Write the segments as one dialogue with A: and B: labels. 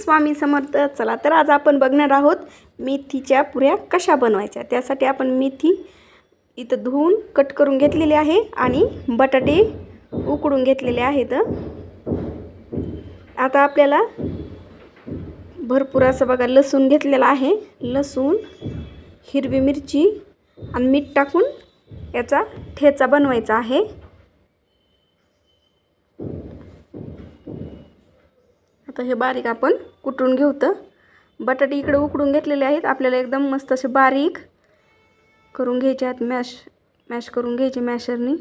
A: स्वामी समर्थ। चला तर आज आपण बघणार आहोत मेथीच्या पुऱ्या कशा बनवायच्या। त्यासाठी आपण मेथी इथं धुवून कट करून घेतलेली आहे आणि बटाटे उकडून घेतलेले आहेत। आता आपल्याला भरपूर असं बघा लसूण घेतलेला आहे। लसूण, हिरवी मिरची आणि मीठ टाकून याचा ठेचा बनवायचा आहे। आता हे बारीक आपण कुटून घेऊ। तर बटाटे इकडे उकडून घेतलेले आहेत। आपल्याला एकदम मस्त असे बारीक करून घ्यायचे आहेत। मॅश करून घ्यायचे मॅशरनी।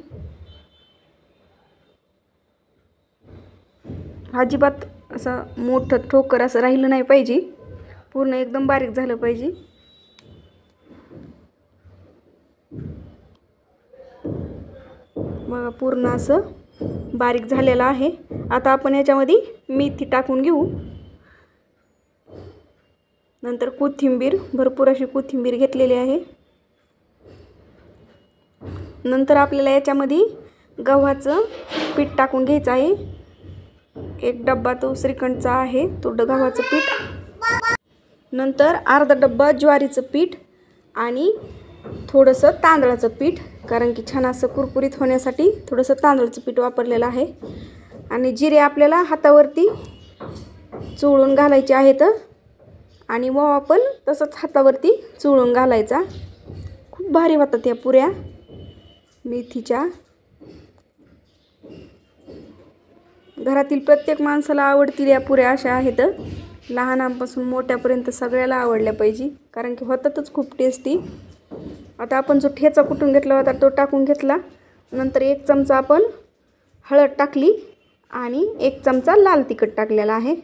A: अजिबात असं मोठं ठोकर असं राहिलं नाही पाहिजे, पूर्ण एकदम बारीक झालं पाहिजे। बघा पूर्ण असं बारीक झालेलं आहे। आता आपण याच्यामध्ये मेथी टाकून घेऊ। नंतर कोथिंबीर, भरपूर अशी कोथिंबीर घेतलेली आहे। नंतर आपल्याला याच्यामध्ये गव्हाचं पीठ टाकून घ्यायचं आहे। एक डब्बा तो श्रीखंडचा आहे, तो गव्हाचं पीठ। नंतर अर्धा डब्बा ज्वारीचं पीठ आणि थोडंसं तांदळाचं पीठ, कारण की छान असं कुरकुरीत होण्यासाठी थोडंसं तांदळाचं पीठ वापरलेलं आहे। आणि जिरे आपल्याला हातावरती चोळून घालायचे आहेत आणि ओवा पण तसंच हातावरती चोळून घालायचा। खूप भारी होतात या पुऱ्या मेथीच्या। घरातील प्रत्येक माणसाला आवडतील या पुऱ्या अशा आहेत। लहानांपासून मोठ्यापर्यंत सगळ्याला आवडल्या पाहिजे, कारण की होतातच खूप टेस्टी। आता आपण जो ठेचा कुटून घेतला होता तो टाकून घेतला। नंतर 1 चमचा आपण हळद टाकली आणि 1 चमचा लाल तिखट टाकलेला आहे।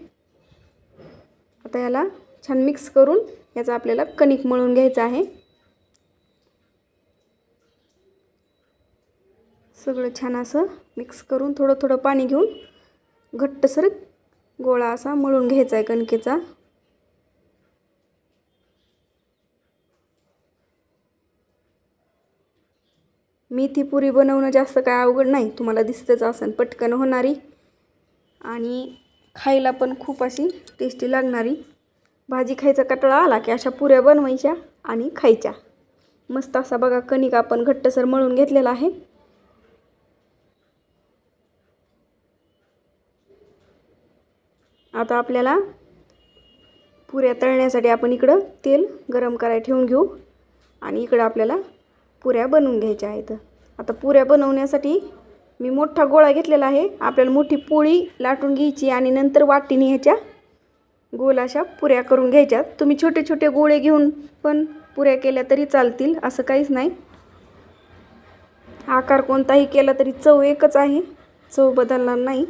A: आता याला छान मिक्स करून याचा आपल्याला कणिक मळून घ्यायचा आहे। सगळं छान असं मिक्स करून थोडं थोडं पाणी घेऊन घट्टसर गोळा असा मळून घ्यायचा आहे कणकेचा। मेथी पुरी बनवणं जास्त काय अवघड नाही, तुम्हाला दिसतच असेल, पटकन होणारी आणि खायला पण खूप अशी टेस्टी लागणारी। भाजी खायचा कंटाळा आला की अशा पुऱ्या बनवायच्या आणि खायच्या। मस्त असा बघा कणिक आपण घट्टसर मळून घेतलेला आहे। आता आपल्याला पुऱ्या तळण्यासाठी आपण इकडं तेल गरम करायला ठेवून घेऊ आणि इकडं आपल्याला पुऱ्या बनवून घ्यायच्या आहेत। आता पुऱ्या बनवण्यासाठी मी मोठा गोळा घेतलेला आहे। आपल्याला मोठी पोळी लाटून घ्यायची आणि नंतर वाटीने ह्याच्या गोल अशा पुऱ्या करून घ्यायच्या। तुम्ही छोटे छोटे गोळे घेऊन पण पुऱ्या केल्या तरी चालतील, असं काहीच नाही। आकार कोणताही केला तरी चव एकच आहे, चव बदलणार नाही।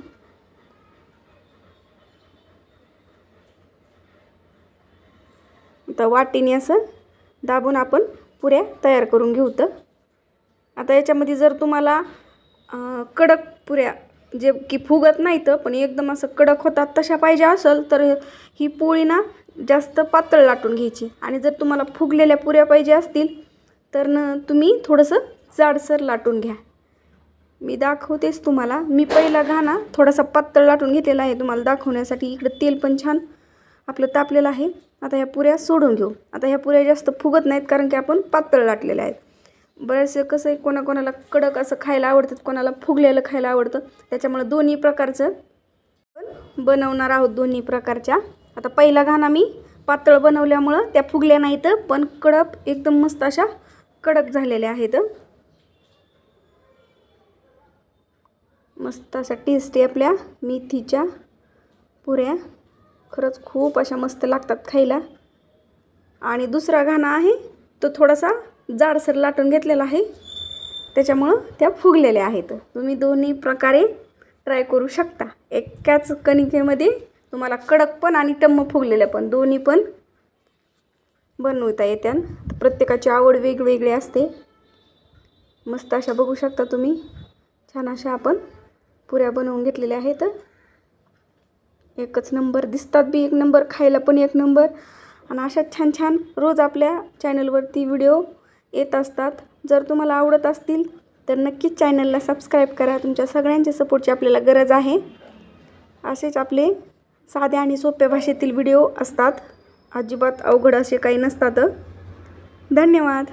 A: आता वाटीने असं दाबून आपण पुऱ्या तयार करून घेऊ। तर आता याच्यामध्ये जर तुम्हाला कडक पुऱ्या जे की फुगत नाहीत पण एकदम असं कडक होतात तशा पाहिजे असेल तर ही पोळी ना जास्त पातळ लाटून घ्यायची। आणि जर तुम्हाला फुगलेल्या पुऱ्या पाहिजे असतील तर तुम्ही थोडंसं जाडसर लाटून घ्या। मी दाखवतेच तुम्हाला। मी पहिला घाना थोडासा पातळ लाटून घेतलेला आहे तुम्हाला दाखवण्यासाठी। इकडे तेल पण छान आपलं तापलेलं आहे। आता ह्या पुऱ्या सोडून घेऊ। आता ह्या पुऱ्या जास्त फुगत नाहीत कारण की आपण पातळ लाटलेल्या आहेत। बरेचसे कसं आहे, कोणाकोणाला कडक असं खायला आवडतं, कोणाला फुगलेलं खायला आवडतं, त्याच्यामुळे दोन्ही प्रकारचं बनवणार आहोत, दोन्ही प्रकारच्या। आता पहिला घाना मी पातळ बनवल्यामुळं त्या फुगल्या नाहीत पण कडक एकदम मस्त अशा कडक झालेल्या आहेत। मस्त अशा टेस्टी आपल्या मेथीच्या पुऱ्या खरंच खूप अशा मस्त लागतात खायला। आणि दुसरा घाना आहे तो थोडासा जाडसर लाटून घेतलेला आहे, त्याच्यामुळं त्या फुगलेल्या आहेत। तुम्ही दोन्ही प्रकारे ट्राय करू शकता। एकाच कणिकेमध्ये तुम्हाला कडक पण आणि टम्म फुगलेल्या पण दोन्ही पण बनवता येतात। प्रत्येकाची आवड वेगवेगळी असते। मस्त अशा बघू शकता तुम्ही, छान अशा आपण पुऱ्या बनवून घेतलेल्या आहेत। एकच नंबर दिसतात बी, एक नंबर खायला पण एक नंबर। आणि अशा छान छान रोज आपल्या चॅनलवरती व्हिडिओ येत असतात। जर तुम्हाला आवडत असतील तर नक्कीच चॅनलला सबस्क्राईब करा। तुमच्या सगळ्यांच्या सपोर्टची आपल्याला गरज आहे। असेच आपले साध्या आणि सोप्या भाषेतील व्हिडिओ असतात, अजिबात अवघड असे काही नसतात. धन्यवाद.